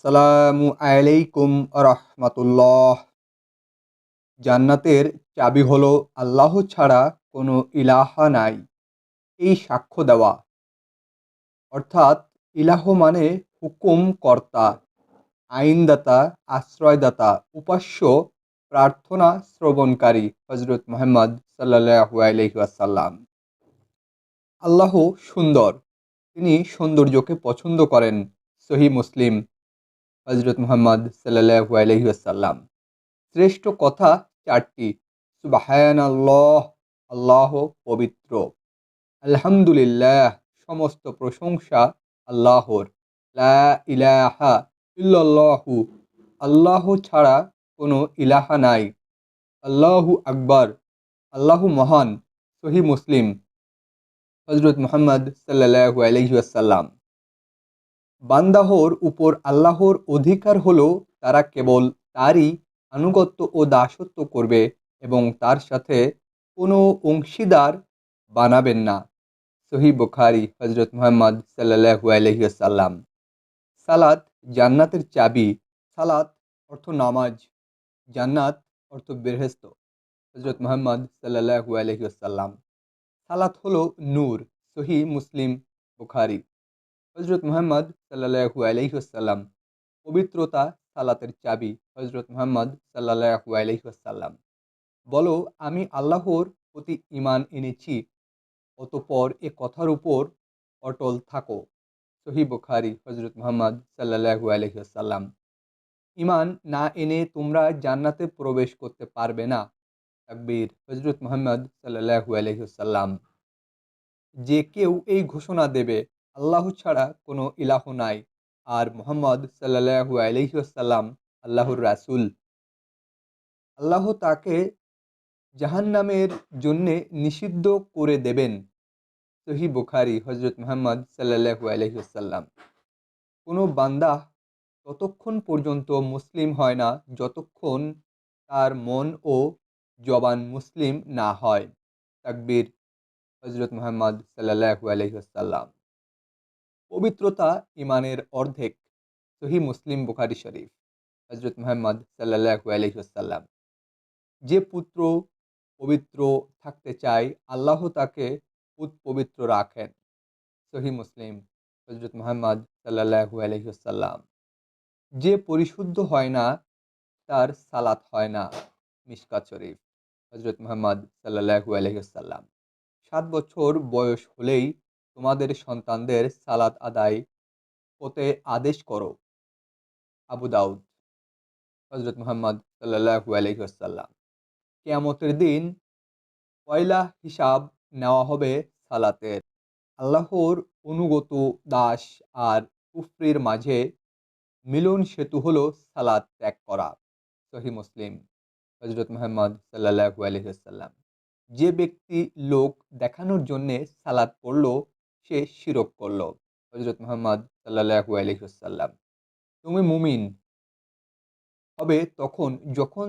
আসসালামু আলাইকুম রাহমাতুল্লাহ। জান্নাতের চাবি হলো আল্লাহ ছাড়া কোনো ইলাহা নাই এই সাক্ষ্য দেওয়া। অর্থাৎ ইলাহ মানে হুকুম কর্তা, আইনদাতা, আশ্রয়দাতা, উপাস্য, প্রার্থনা শ্রবণকারী হযরত মুহাম্মদ সাল্লাল্লাহু আলাইহি ওয়াসাল্লাম। আল্লাহ সুন্দর, তিনি সৌন্দর্যকে পছন্দ করেন। সহিহ মুসলিম, হযরত মুহাম্মদ সাল্লাল্লাহু আলাইহি ওয়াসাল্লাম। শ্রেষ্ঠ কথা চারটি: সুবহানাল্লাহ, আল্লাহ পবিত্র; আলহামদুলিল্লাহ, সমস্ত প্রশংসা আল্লাহর; লা ইলাহা ইল্লাল্লাহু, আল্লাহ ছাড়া কোনো ইলাহা নাই; আল্লাহু আকবার, আল্লাহ মহান। সহিহ মুসলিম, হযরত মুহাম্মদ সাল্লাল্লাহু আলাইহি ওয়াসাল্লাম। বান্দাহর উপর আল্লাহর অধিকার হলো তারা কেবল তারই আনুগত্য ও দাসত্ব করবে এবং তার সাথে কোনো অংশীদার বানাবেন না। সহিহ বুখারী, হযরত মুহাম্মদ সাল্লাল্লাহু আলাইহি ওয়াসাল্লাম। সালাত জান্নাতের চাবি। সালাত অর্থ নামাজ, জান্নাত অর্থ বেহেশত। হযরত মুহাম্মদ সাল্লাল্লাহু আলাইহি ওয়াসাল্লাম। সালাত হলো নূর। সহিহ মুসলিম, বুখারী। হযরত মুহাম্মদ সাল্লাল্লাহু আলাইহি ওয়াসাল্লাম। পবিত্রতা সালাতের চাবি। হযরত মুহাম্মদ সাল্লাল্লাহু আলাইহি ওয়াসাল্লাম। বলো, আমি আল্লাহর প্রতি ঈমান এনেছি, অতঃপর এ কথার উপর অটল থাকো। সহিহ বুখারী, হযরত মুহাম্মদ সাল্লাল্লাহু আলাইহি ওয়াসাল্লাম। ঈমান না এনে তোমরা জান্নাতে প্রবেশ করতে পারবে না। তাকবীর। হযরত মুহাম্মদ সাল্লাল্লাহু আলাইহি ওয়াসাল্লাম। যে কেউ এই ঘোষণা দেবে, আল্লাহ ছাড়া কোনো ইলাহ নাই আর মুহাম্মদ সাল্লাল্লাহু আলাইহি ওয়াসাল্লাম আল্লাহর রাসূল, আল্লাহ তাকে জাহান্নামের জন্যে নিষিদ্ধ করে দেবেন। সহিহ বুখারী, হযরত মুহাম্মদ সাল্লাল্লাহু আলাইহি ওয়াসাল্লাম। কোনো বান্দা ততক্ষণ পর্যন্ত মুসলিম হয় না যতক্ষণ তার মন ও জবান মুসলিম না হয়। তাকবীর। হযরত মুহাম্মদ সাল্লাল্লাহু আলাইহি ওয়াসাল্লাম। পবিত্রতা ঈমানের অর্ধেক। সহিহ মুসলিম, বুখারী শরীফ। হযরত মুহাম্মদ সাল্লাল্লাহু আলাইহি ওয়াসাল্লাম। যে পুত্র পবিত্র থাকতে চায়, আল্লাহ তাকে পবিত্র রাখেন। সহিহ মুসলিম, হযরত মুহাম্মদ সাল্লাল্লাহু আলাইহি ওয়াসাল্লাম। যে পরিশুদ্ধ হয় না, তার সালাত হয় না। মিশকাত শরীফ। হযরত মুহাম্মদ সাল্লাল্লাহু আলাইহি ওয়াসাল্লাম। 7 বছর বয়স হলেই তোমাদের সন্তানদের সালাত আদায় হতে আদেশ করো। আবু দাউদ। হযরত মুহাম্মদ সাল্লাল্লাহু আলাইহি ওয়াসাল্লাম। কিয়ামতের দিন পয়লা হিসাব নেওয়া হবে সালাতের। আল্লাহর অনুগত দাস আর কুফরির মাঝে মিলন সেতু হলো সালাত ত্যাগ করা। সহিহ মুসলিম, হযরত মুহাম্মদ সাল্লাল্লাহু আলাইহি ওয়াসাল্লাম। যে ব্যক্তি লোক দেখানোর জন্যে সালাত পড়ল, সে শিরক করল। হযরত মুহাম্মদ সাল্লাল্লাহু আলাইহি ওয়াসাল্লাম। তুমি মুমিন হবে তখন যখন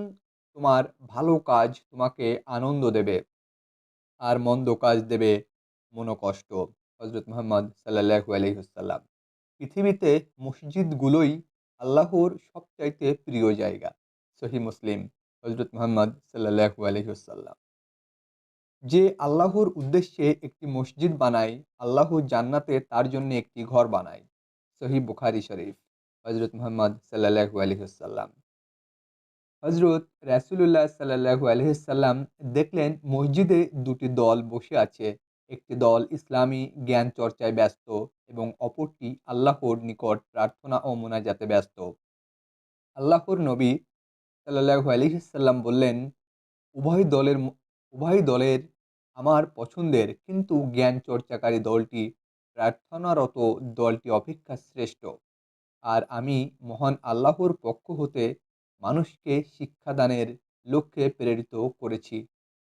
তোমার ভালো কাজ তোমাকে আনন্দ দেবে আর মন্দ কাজ দেবে মনোকষ্ট। হযরত মুহাম্মদ সাল্লাল্লাহু আলাইহি ওয়াসাল্লাম। পৃথিবীতে মসজিদগুলোই আল্লাহর সবচাইতে প্রিয় জায়গা। সহিহ মুসলিম, হযরত মুহাম্মদ সাল্লাল্লাহু আলাইহি ওয়াসাল্লাম। যে আল্লাহর উদ্দেশ্যে একটি মসজিদ বানায়, আল্লাহ জান্নাতে তার জন্য একটি ঘর বানায়। সহিহ বুখারী শরীফ। হযরত মুহাম্মদ সাল্লাল্লাহু আলাইহি ওয়াসাল্লাম। হযরত রাসূলুল্লাহ সাল্লাল্লাহু আলাইহি ওয়াসাল্লাম দেখলেন মসজিদে দুটি দল বসে আছে। একটি দল ইসলামী জ্ঞান চর্চায় ব্যস্ত এবং অপরটি আল্লাহর নিকট প্রার্থনা ও মুনাজাতে ব্যস্ত। আল্লাহর নবী সাল্লাল্লাহু আলাইহি ওয়াসাল্লাম বললেন, উভয় দলের আমার পছন্দের, কিন্তু জ্ঞান চর্চাকারী দলটি প্রার্থনারত দলটি অপেক্ষা শ্রেষ্ঠ। আর আমি মহান আল্লাহর পক্ষ হতে মানুষকে শিক্ষাদানের লক্ষ্যে প্রেরিত করেছি।